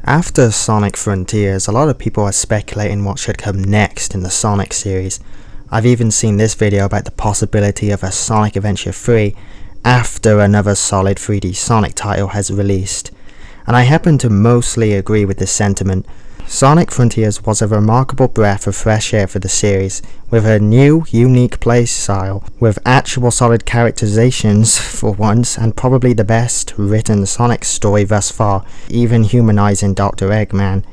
After Sonic Frontiers, a lot of people are speculating what should come next in the Sonic series. I've even seen this video about the possibility of a Sonic Adventure 3 after another solid 3D Sonic title has released, and I happen to mostly agree with this sentiment. Sonic Frontiers was a remarkable breath of fresh air for the series, with a new, unique playstyle, with actual solid characterizations for once, and probably the best written Sonic story thus far, even humanizing Dr. Eggman.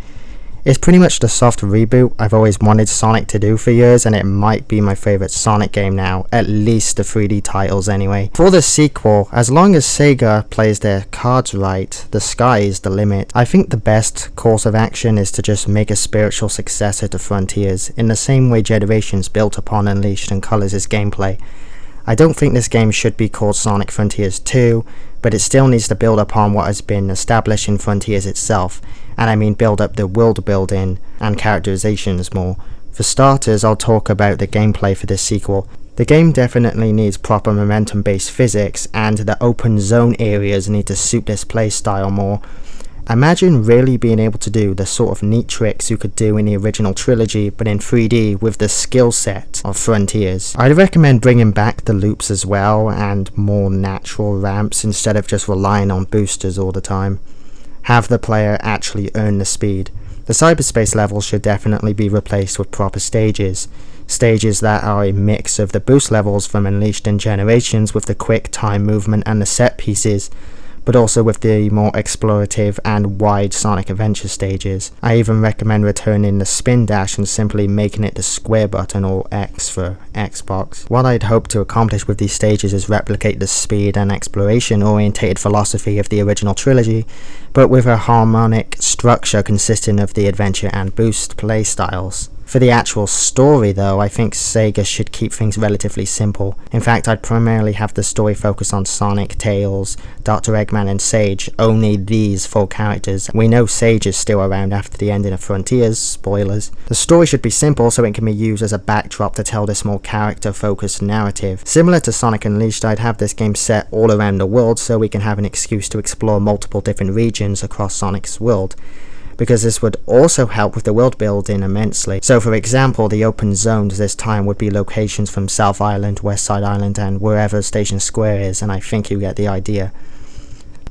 It's pretty much the soft reboot I've always wanted Sonic to do for years, and it might be my favourite Sonic game now, at least the 3D titles anyway. For the sequel, as long as Sega plays their cards right, the sky is the limit. I think the best course of action is to just make a spiritual successor to Frontiers, in the same way Generations built upon Unleashed and colours its gameplay. I don't think this game should be called Sonic Frontiers 2, but it still needs to build upon what has been established in Frontiers itself, and I mean build up the world building and characterizations more. For starters, I'll talk about the gameplay for this sequel. The game definitely needs proper momentum based physics, and the open zone areas need to suit this playstyle more. Imagine really being able to do the sort of neat tricks you could do in the original trilogy, but in 3D with the skill set of Frontiers. I'd recommend bringing back the loops as well, and more natural ramps instead of just relying on boosters all the time. Have the player actually earn the speed. The cyberspace levels should definitely be replaced with proper stages. Stages that are a mix of the boost levels from Unleashed and Generations with the quick time movement and the set pieces, but also with the more explorative and wide Sonic Adventure stages. I even recommend returning the spin dash and simply making it the square button, or X for Xbox. What I'd hope to accomplish with these stages is replicate the speed and exploration orientated philosophy of the original trilogy, but with a harmonic structure consisting of the adventure and boost playstyles. For the actual story though, I think Sega should keep things relatively simple. In fact, I'd primarily have the story focus on Sonic, Tails, Dr. Eggman and Sage, only these 4 characters. We know Sage is still around after the ending of Frontiers, spoilers. The story should be simple so it can be used as a backdrop to tell this more character-focused narrative. Similar to Sonic Unleashed, I'd have this game set all around the world so we can have an excuse to explore multiple different regions across Sonic's world, because this would also help with the world building immensely. So for example, the open zones this time would be locations from South Island, West Side Island and wherever Station Square is, and I think you get the idea.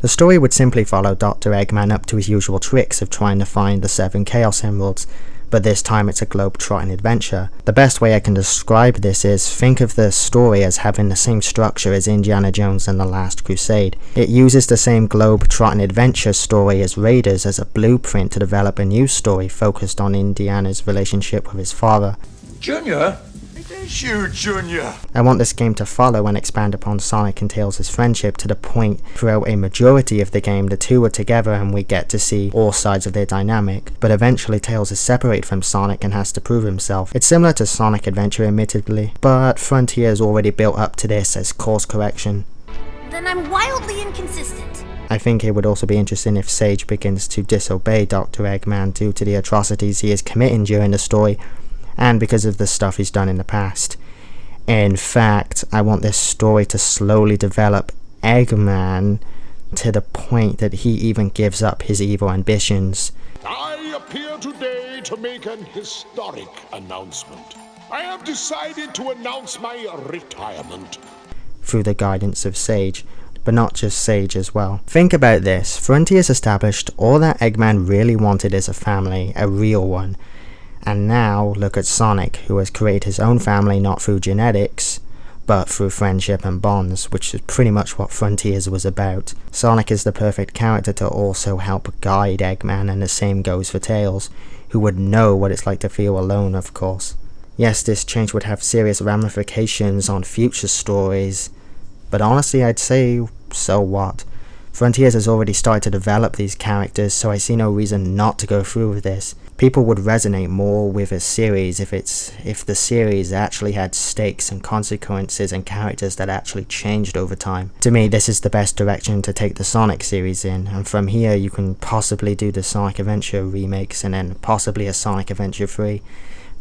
The story would simply follow Dr. Eggman up to his usual tricks of trying to find the 7 Chaos Emeralds, but this time it's a globe-trotting adventure. The best way I can describe this is, think of the story as having the same structure as Indiana Jones and the Last Crusade. It uses the same globe-trotting adventure story as Raiders as a blueprint to develop a new story focused on Indiana's relationship with his father. Junior? It is you, Junior! I want this game to follow and expand upon Sonic and Tails' friendship to the point throughout a majority of the game the two are together and we get to see all sides of their dynamic, but eventually Tails is separated from Sonic and has to prove himself. It's similar to Sonic Adventure admittedly, but Frontiers already built up to this as course correction. Then I'm wildly inconsistent. I think it would also be interesting if Sage begins to disobey Dr. Eggman due to the atrocities he is committing during the story, and because of the stuff he's done in the past. In fact, I want this story to slowly develop Eggman to the point that he even gives up his evil ambitions. I appear today to make an historic announcement. I have decided to announce my retirement. Through the guidance of Sage, but not just Sage as well. Think about this, Frontiers established all that Eggman really wanted is a family, a real one. And now, look at Sonic, who has created his own family not through genetics, but through friendship and bonds, which is pretty much what Frontiers was about. Sonic is the perfect character to also help guide Eggman, and the same goes for Tails, who would know what it's like to feel alone, of course. Yes, this change would have serious ramifications on future stories, but honestly I'd say, so what? Frontiers has already started to develop these characters, so I see no reason not to go through with this. People would resonate more with a series if the series actually had stakes and consequences and characters that actually changed over time. To me, this is the best direction to take the Sonic series in, and from here you can possibly do the Sonic Adventure remakes and then possibly a Sonic Adventure 3.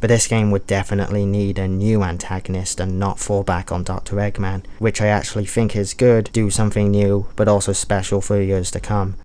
But this game would definitely need a new antagonist and not fall back on Dr. Eggman, which I actually think is good, do something new, but also special for years to come.